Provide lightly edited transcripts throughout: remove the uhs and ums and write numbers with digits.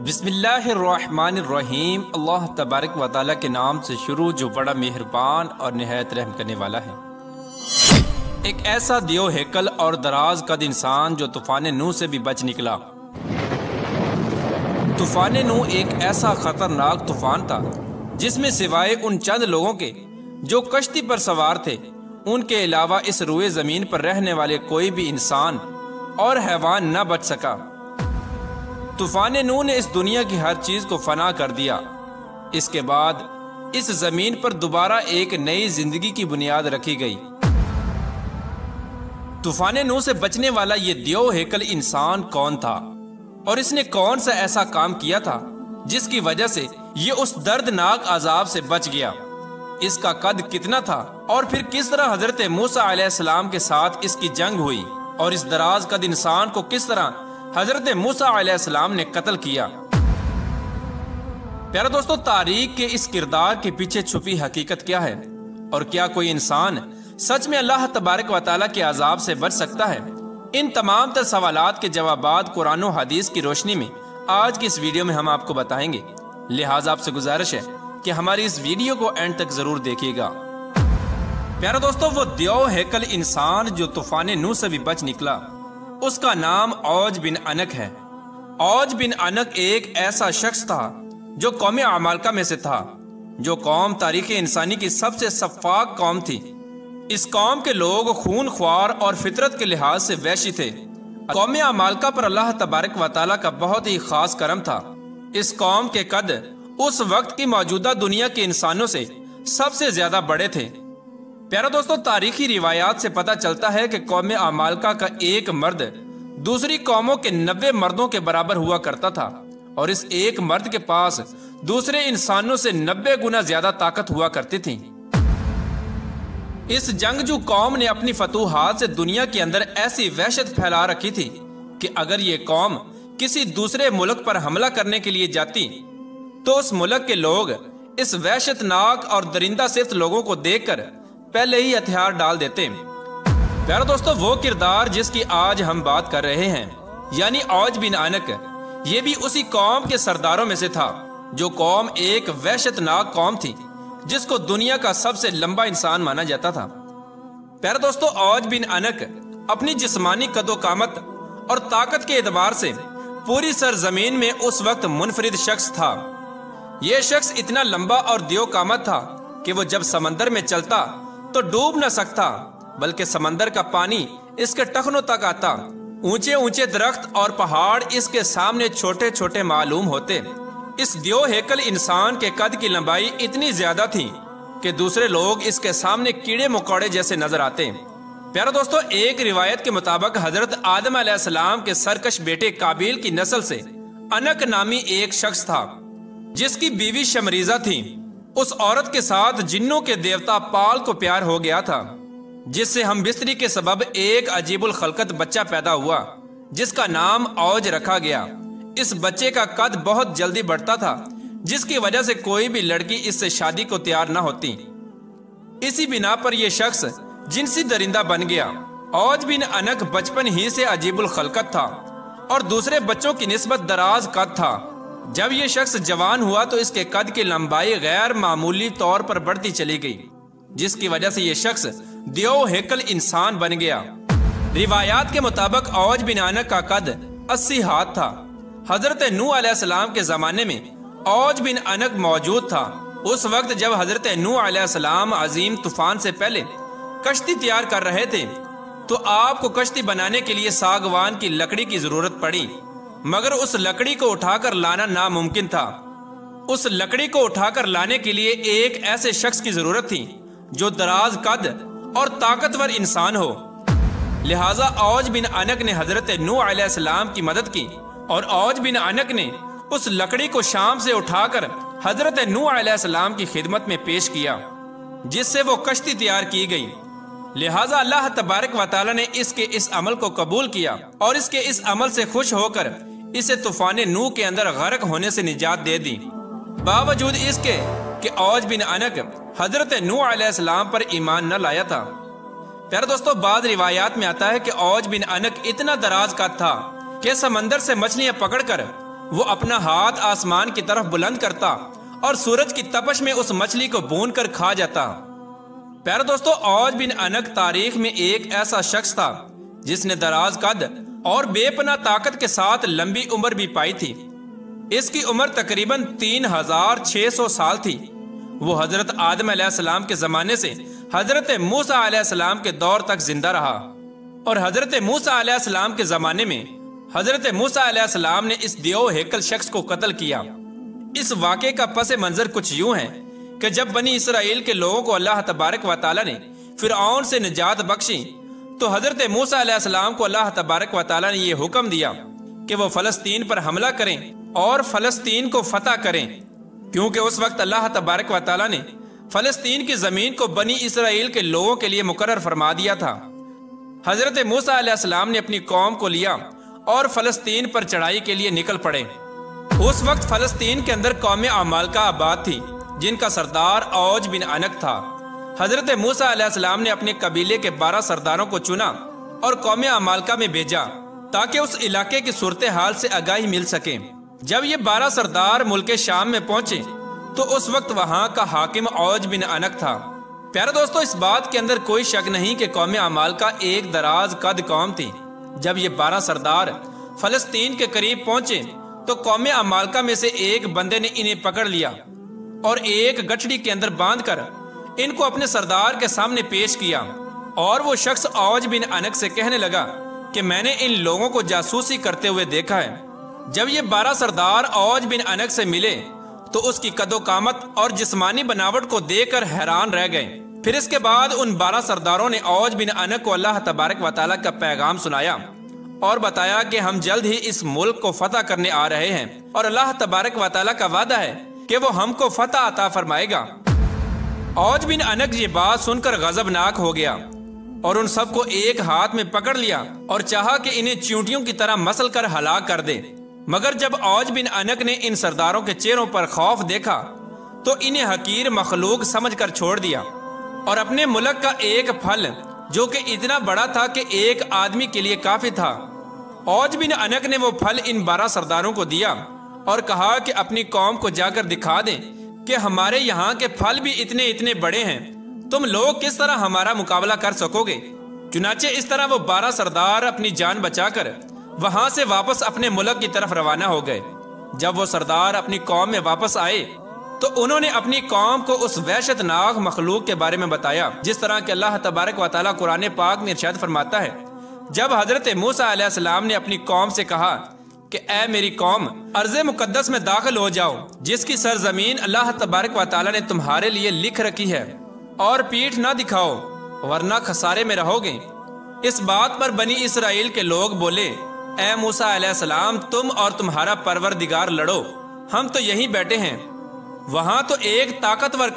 بسم اللہ الرحمن الرحیم۔ اللہ تبارک و تعالیٰ کے نام سے شروع جو بڑا مہربان اور نہایت رحم کرنے والا ہے۔ ایک ایسا دیو ہیکل اور دراز قد انسان جو طوفان نوح سے بھی بچ نکلا۔ طوفان نوح ایک ایسا خطرناک طوفان تھا جس میں سوائے ان چند لوگوں کے جو کشتی پر سوار تھے، ان کے علاوہ اس روئے زمین پر رہنے والے کوئی بھی انسان اور حیوان نہ بچ سکا۔ طوفان نوح نے اس دنیا کی ہر چیز کو فنا کر دیا۔ اس کے بعد اس زمین پر دوبارہ ایک نئی زندگی کی بنیاد رکھی گئی۔ طوفان نوح سے بچنے والا یہ دیو ہیکل انسان کون تھا اور اس نے کون سا ایسا کام کیا تھا جس کی وجہ سے یہ اس دردناک عذاب سے بچ گیا؟ اس کا قد کتنا تھا اور پھر کس طرح حضرت موسیٰ علیہ السلام کے ساتھ اس کی جنگ ہوئی اور اس دراز قد انسان کو کس طرح حضرت موسیٰ علیہ السلام نے قتل کیا؟ پیارے دوستو، تاریخ کے اس کردار کے پیچھے چھپی حقیقت کیا ہے اور کیا کوئی انسان سچ میں اللہ تبارک و تعالیٰ کے عذاب سے بچ سکتا ہے؟ ان تمام تر سوالات کے جوابات قرآن و حدیث کی روشنی میں آج کی اس ویڈیو میں ہم آپ کو بتائیں گے، لہٰذا آپ سے گزارش ہے کہ ہماری اس ویڈیو کو اینڈ تک ضرور دیکھیے گا۔ پیارے دوستو، وہ دیو ہیکل انسان جو طوفان نوح سے بھی بچ نکلا، اس کا نام اوج بن عنق ہے۔ اوج بن عنق ایک ایسا شخص تھا جو قوم عمالقہ میں سے تھا، جو قوم تاریخ انسانی کی سب سے شفاق قوم تھی۔ اس قوم کے لوگ خون خوار اور فطرت کے لحاظ سے وحشی تھے۔ قوم عمالقہ پر اللہ تبارک و تعالیٰ کا بہت ہی خاص کرم تھا۔ اس قوم کے قد اس وقت کی موجودہ دنیا کے انسانوں سے سب سے زیادہ بڑے تھے۔ پیارا دوستو، تاریخی روایات سے پتہ چلتا ہے کہ قوم عمالقہ کا ایک مرد دوسری قوموں کے 90 مردوں کے برابر ہوا کرتا تھا، اور اس ایک مرد کے پاس دوسرے انسانوں سے 90 گنا زیادہ طاقت ہوا کرتی تھی۔ اس جنگجو قوم نے اپنی فتوحات سے دنیا کے اندر ایسی وحشت پھیلا رکھی تھی کہ اگر یہ قوم کسی دوسرے ملک پر حملہ کرنے کے لیے جاتی تو اس ملک کے لوگ اس وحشت ناک اور درندہ صفت لوگوں کو دیکھ کر پہلے ہی ہتھیار ڈال دیتے۔ پیارے دوستو، وہ کردار جس کی آج ہم بات کر رہے ہیں یعنی اوج بن عنق، یہ بھی اسی قوم کے سرداروں میں سے تھا، جو قوم ایک وحشت ناک قوم تھی جس کو دنیا کا سب سے لمبا انسان مانا جاتا تھا۔ پیارے دوستو، اوج بن عنق اپنی جسمانی قد و قامت اور طاقت کے اعتبار سے پوری سرزمین میں اس وقت منفرد شخص تھا۔ یہ شخص اتنا لمبا اور دیو قامت تھا کہ وہ جب سمندر میں چلتا تو ڈوب نہ سکتا، بلکہ سمندر کا پانی اس کے ٹخنوں تک آتا۔ اونچے اونچے درخت اور پہاڑ اس کے سامنے چھوٹے چھوٹے معلوم ہوتے۔ اس دیو ہیکل انسان کے قد کی لمبائی اتنی زیادہ تھی کہ دوسرے لوگ اس کے سامنے کیڑے مکوڑے جیسے نظر آتے۔ پیارے دوستو، ایک روایت کے مطابق حضرت آدم علیہ السلام کے سرکش بیٹے قابیل کی نسل سے عنق نامی ایک شخص تھا جس کی بیوی شمریزہ تھی۔ اس عورت کے ساتھ جنوں کے دیوتا پال کو پیار ہو گیا تھا، جس سے ہم بستری کے سبب ایک عجیب الخلقت بچہ پیدا ہوا جس کا نام اوج رکھا گیا۔ اس بچے کا قد بہت جلدی بڑھتا تھا، جس کی وجہ سے کوئی بھی لڑکی اس سے شادی کو تیار نہ ہوتی۔ اسی بنا پر یہ شخص جنسی درندہ بن گیا۔ اوج بن عنق بچپن ہی سے عجیب الخلقت تھا اور دوسرے بچوں کی نسبت دراز قد تھا۔ جب یہ شخص جوان ہوا تو اس کے قد کی لمبائی غیر معمولی طور پر بڑھتی چلی گئی، جس کی وجہ سے یہ شخص دیو ہیکل انسان بن گیا۔ روایات کے مطابق اوج بن عنق کا قد 80 ہاتھ تھا۔ حضرت نوح علیہ السلام کے زمانے میں اوج بن عنق موجود تھا۔ اس وقت جب حضرت نوح علیہ السلام عظیم طوفان سے پہلے کشتی تیار کر رہے تھے تو آپ کو کشتی بنانے کے لیے ساگوان کی لکڑی کی ضرورت پڑی، مگر اس لکڑی کو اٹھا کر لانا ناممکن تھا۔ اس لکڑی کو اٹھا کر لانے کے لیے ایک ایسے شخص کی ضرورت تھی جو دراز قد اور طاقتور انسان ہو، لہٰذا اوج بن عنق نے حضرت نوح علیہ السلام کی مدد کی اور اوج بن عنق نے اس لکڑی کو شام سے اٹھا کر حضرت نوح علیہ السلام کی خدمت میں پیش کیا، جس سے وہ کشتی تیار کی گئی۔ لہٰذا اللہ تبارک و تعالیٰ نے اس کے اس عمل کو قبول کیا اور اس کے اس عمل سے خوش ہو کر اسے طوفان نوح کے اندر غرق ہونے سے نجات دے دی، باوجود اس کے کہ اوج بن عنق حضرت نوح علیہ السلام پر ایمان نہ لایا تھا۔ پیارے دوستو، بعض روایات میں آتا ہے کہ اوج بن عنق اتنا دراز قد تھا کہ سمندر سے مچھلیاں پکڑ کر وہ اپنا ہاتھ آسمان کی طرف بلند کرتا اور سورج کی تپش میں اس مچھلی کو بھون کر کھا جاتا۔ پیارے دوستو، اوج بن عنق تاریخ میں ایک ایسا شخص تھا جس نے دراز قد اور بے پناہ طاقت کے ساتھ لمبی عمر بھی پائی تھی۔ اس کی عمر تقریباً 3600 سال تھی۔ وہ حضرت آدم علیہ السلام کے زمانے سے حضرت موسیٰ علیہ السلام کے دور تک زندہ رہا، اور حضرت موسیٰ علیہ السلام کے زمانے میں حضرت موسیٰ علیہ السلام نے اس دیو ہیکل شخص کو قتل کیا۔ اس واقعے کا پس منظر کچھ یوں ہے کہ جب بنی اسرائیل کے لوگوں کو اللہ تبارک و تعالیٰ نے فرعون سے نجات بخشی تو حضرت موسیٰ علیہ السلام کو اللہ تبارک و تعالیٰ نے یہ حکم دیا کہ وہ فلسطین پر حملہ کریں اور فلسطین کو فتح کریں، کیونکہ اس وقت اللہ تبارک و تعالیٰ نے فلسطین کی زمین کو بنی اسرائیل کے لوگوں کے لیے مقرر فرما دیا تھا۔ حضرت موسیٰ علیہ السلام نے اپنی قوم کو لیا اور فلسطین پر چڑھائی کے لیے نکل پڑے۔ اس وقت فلسطین کے اندر قوم عمالقہ آباد تھی جن کا سردار اوج بن عنق تھا۔ حضرت موسیٰ علیہ السلام نے اپنے قبیلے کے 12 سرداروں کو چنا اور قوم عمالقہ میں بھیجا تاکہ اس علاقے کی صورتحال سے آگاہی مل سکے۔ جب یہ 12 سردار ملک شام میں پہنچے تو اس وقت وہاں کا حاکم اوج بن عنق تھا۔ پیارے دوستو، اس بات کے اندر کوئی شک نہیں کہ قوم عمالقہ ایک دراز قد قوم تھی۔ جب یہ 12 سردار فلسطین کے قریب پہنچے تو قوم عمالقہ میں سے ایک بندے نے انہیں پکڑ لیا اور ایک گٹھڑی کے اندر باندھ کر ان کو اپنے سردار کے سامنے پیش کیا، اور وہ شخص اوج بن عنق سے کہنے لگا کہ میں نے ان لوگوں کو جاسوسی کرتے ہوئے دیکھا ہے۔ جب یہ 12 سردار اوج بن عنق سے ملے تو اس کی قد و قامت اور جسمانی بناوٹ کو دیکھ کر حیران رہ گئے۔ پھر اس کے بعد ان 12 سرداروں نے اوج بن عنق کو اللہ تبارک و تعالیٰ کا پیغام سنایا اور بتایا کہ ہم جلد ہی اس ملک کو فتح کرنے آ رہے ہیں، اور اللہ تبارک و تعالیٰ کا وعدہ ہے کہ وہ ہم کو فتح عطا فرمائے گا۔ اوج بن عنق یہ بات سن کر غضبناک ہو گیا اور ان سب کو ایک ہاتھ میں پکڑ لیا اور چاہا کہ انہیں چیونٹیوں کی طرح مسل کر ہلاک کر دے، مگر جب اوج بن عنق نے ان سرداروں کے چہروں پر خوف دیکھا تو انہیں حقیر مخلوق سمجھ کر چھوڑ دیا، اور اپنے ملک کا ایک پھل جو کہ اتنا بڑا تھا کہ ایک آدمی کے لیے کافی تھا، اوج بن عنق نے وہ پھل ان 12 سرداروں کو دیا اور کہا کہ اپنی قوم کو جا کر دکھا دیں کہ ہمارے یہاں کے پھل بھی اتنے اتنے بڑے ہیں، تم لوگ کس طرح ہمارا مقابلہ کر سکو گے۔ چنانچہ اس طرح وہ 12 سردار اپنی جان بچا کر وہاں سے واپس اپنے ملک کی طرف روانہ ہو گئے۔ جب وہ سردار اپنی قوم میں واپس آئے تو انہوں نے اپنی قوم کو اس وحشت ناک مخلوق کے بارے میں بتایا، جس طرح کہ اللہ تبارک و تعالیٰ قرآن پاک میں ارشاد فرماتا ہے، جب حضرت موسیٰ علیہ السلام نے اپنی قوم سے کہا کہ اے میری قوم، ارض مقدس میں داخل ہو جاؤ جس کی سرزمین اللہ تبارک و تعالیٰ نے تمہارے لیے لکھ رکھی ہے، اور پیٹھ نہ دکھاؤ ورنہ خسارے میں رہو گے۔ اس بات پر بنی اسرائیل کے لوگ بولے، اے موسیٰ علیہ السلام، تم اور تمہارا پروردگار لڑو، ہم تو یہیں بیٹھے ہیں۔ وہاں تو ایک طاقتور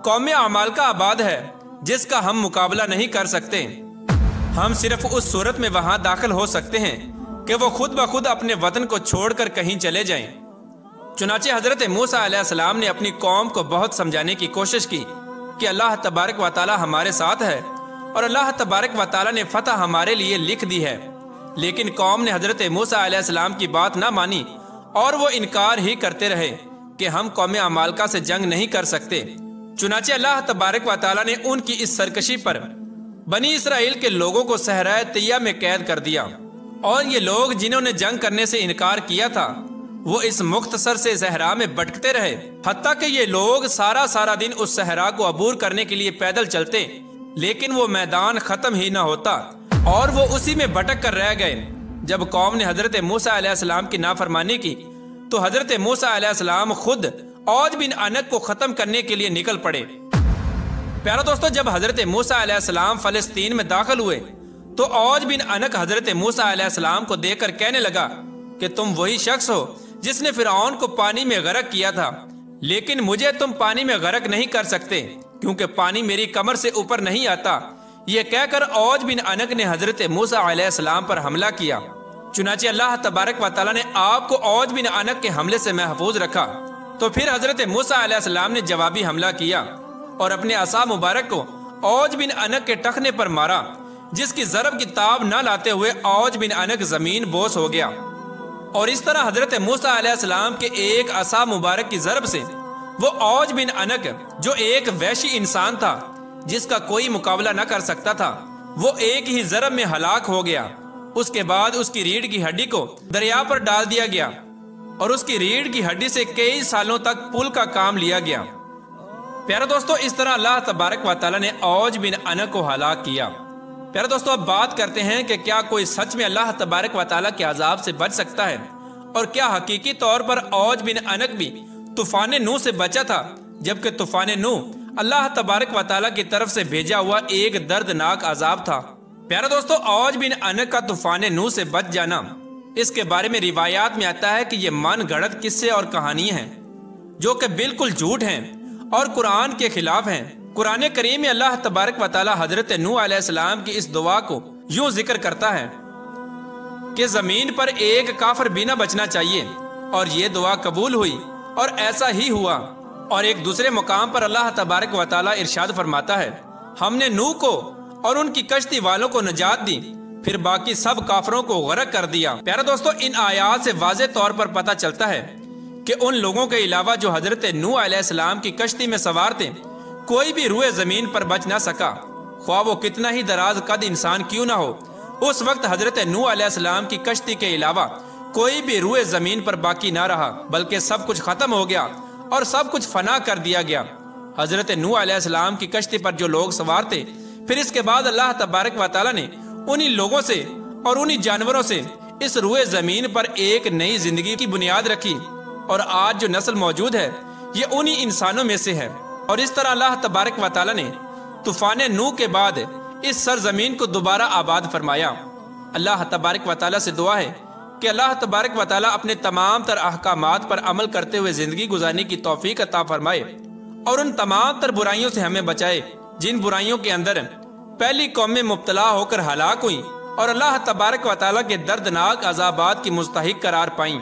قوم عمالقہ آباد ہے جس کا ہم مقابلہ نہیں کر سکتے۔ ہم صرف اس صورت میں وہاں داخل ہو سکتے ہیں کہ وہ خود بخود اپنے وطن کو چھوڑ کر کہیں چلے جائیں۔ چنانچہ حضرت موسیٰ علیہ السلام نے اپنی قوم کو بہت سمجھانے کی کوشش کی کہ اللہ تبارک و تعالیٰ ہمارے ساتھ ہے اور اللہ تبارک و تعالیٰ نے فتح ہمارے لیے لکھ دی ہے، لیکن قوم نے حضرت موسیٰ علیہ السلام کی بات نہ مانی اور وہ انکار ہی کرتے رہے کہ ہم قوم عمالقہ سے جنگ نہیں کر سکتے۔ چنانچہ اللہ تبارک و تعالیٰ نے ان کی اس سرکشی پر بنی اسرائیل کے لوگوں کو صحرائے طیہ میں قید کر دیا، اور یہ لوگ جنہوں نے جنگ کرنے سے انکار کیا تھا وہ اس مختصر سے صحرا میں بھٹکتے رہے، حتیٰ کہ یہ لوگ سارا دن اس صحرا کو عبور کرنے کے لیے پیدل چلتے، لیکن وہ میدان ختم ہی نہ ہوتا اور وہ اسی میں بھٹک کر رہ گئے۔ جب قوم نے حضرت موسیٰ علیہ السلام کی نافرمانی کی تو حضرت موسیٰ علیہ السلام خود اوج بن عنق کو ختم کرنے کے لیے نکل پڑے۔ پیارا دوستو، جب حضرت موسیٰ علیہ السلام فلسطین میں داخل ہوئے تو اوج بن عنق حضرت موسیٰ علیہ السلام کو دیکھ کر کہنے لگا کہ تم وہی شخص ہو جس نے فرعون کو پانی میں غرق کیا تھا، لیکن مجھے تم پانی میں غرق نہیں کر سکتے کیونکہ پانی میری کمر سے اوپر نہیں آتا۔ یہ کہہ کر اوج بن عنق نے حضرت موسیٰ علیہ السلام پر حملہ کیا۔ چنانچہ اللہ تبارک و تعالیٰ نے آپ کو اوج بن عنق کے حملے سے محفوظ رکھا۔ تو پھر حضرت موسیٰ علیہ السلام نے جوابی حملہ کیا اور اپنے عصا مبارک کو اوج بن عنق کے ٹخنے پر مارا، جس کی ضرب کی تاب نہ لاتے ہوئے اوج بن عنق زمین بوس ہو گیا اور اس طرح حضرت موسیٰ علیہ السلام کے ایک عصا مبارک کی ضرب سے وہ اوج بن انک جو ایک وحشی انسان تھا جس کا کوئی مقابلہ نہ کر سکتا تھا، وہ ایک ہی ضرب میں ہلاک ہو گیا۔ اس کے بعد اس کی ریڑھ کی ہڈی کو دریا پر ڈال دیا گیا اور اس کی ریڑھ کی ہڈی سے کئی سالوں تک پل کا کام لیا گیا۔ پیارے دوستو، اس طرح اللہ تبارک و تعالیٰ نے اوج بن انک کو ہلاک کیا۔ پیارے دوستو، اب بات کرتے ہیں کہ کیا کوئی سچ میں اللہ تبارک و تعالیٰ کے عذاب سے بچ سکتا ہے، اور کیا حقیقی طور پر اوج بن انک بھی طوفان نوح سے بچا تھا، جبکہ طوفان نوح اللہ تبارک و تعالیٰ کی طرف سے بھیجا ہوا ایک دردناک عذاب تھا۔ پیارے دوستو، اوج بن انک کا طوفان نوح سے بچ جانا، اس کے بارے میں روایات میں آتا ہے کہ یہ من گھڑت قصے اور کہانیاں ہیں جو کہ بالکل جھوٹ ہیں اور قرآن کے خلاف ہیں۔ قرآن کریم میں اللہ تبارک و تعالیٰ حضرت نوح علیہ السلام کی اس دعا کو یوں ذکر کرتا ہے کہ زمین پر ایک کافر بھی نہ بچنا چاہیے، اور یہ دعا قبول ہوئی اور ایسا ہی ہوا۔ اور ایک دوسرے مقام پر اللہ تبارک و تعالیٰ ارشاد فرماتا ہے، ہم نے نوح کو اور ان کی کشتی والوں کو نجات دی، پھر باقی سب کافروں کو غرق کر دیا۔ پیارے دوستو، ان آیات سے واضح طور پر پتہ چلتا ہے کہ ان لوگوں کے علاوہ جو حضرت نوح علیہ السلام کی کشتی میں سوار تھے، کوئی بھی روئے زمین پر بچ نہ سکا، خواہ وہ کتنا ہی دراز قد انسان کیوں نہ ہو۔ اس وقت حضرت نوح علیہ السلام کی کشتی کے علاوہ کوئی بھی روئے زمین پر باقی نہ رہا، بلکہ سب کچھ ختم ہو گیا اور سب کچھ فنا کر دیا گیا۔ حضرت نوح علیہ السلام کی کشتی پر جو لوگ سوار تھے، پھر اس کے بعد اللہ تبارک و تعالیٰ نے انہی لوگوں سے اور انہی جانوروں سے اس روئے زمین پر ایک نئی زندگی کی بنیاد رکھی، اور آج جو نسل موجود ہے یہ انہی انسانوں میں سے ہے۔ اور اس طرح اللہ تبارک و تعالیٰ نے طوفان نوح کے بعد اس سرزمین کو دوبارہ آباد فرمایا۔ اللہ تبارک و تعالیٰ سے دعا ہے کہ اللہ تبارک و تعالیٰ اپنے تمام تر احکامات پر عمل کرتے ہوئے زندگی گزارنے کی توفیق عطا فرمائے، اور ان تمام تر برائیوں سے ہمیں بچائے جن برائیوں کے اندر پہلی قومیں مبتلا ہو کر ہلاک ہوئیں اور اللہ تبارک و تعالیٰ کے دردناک عذابات کی مستحق قرار پائیں۔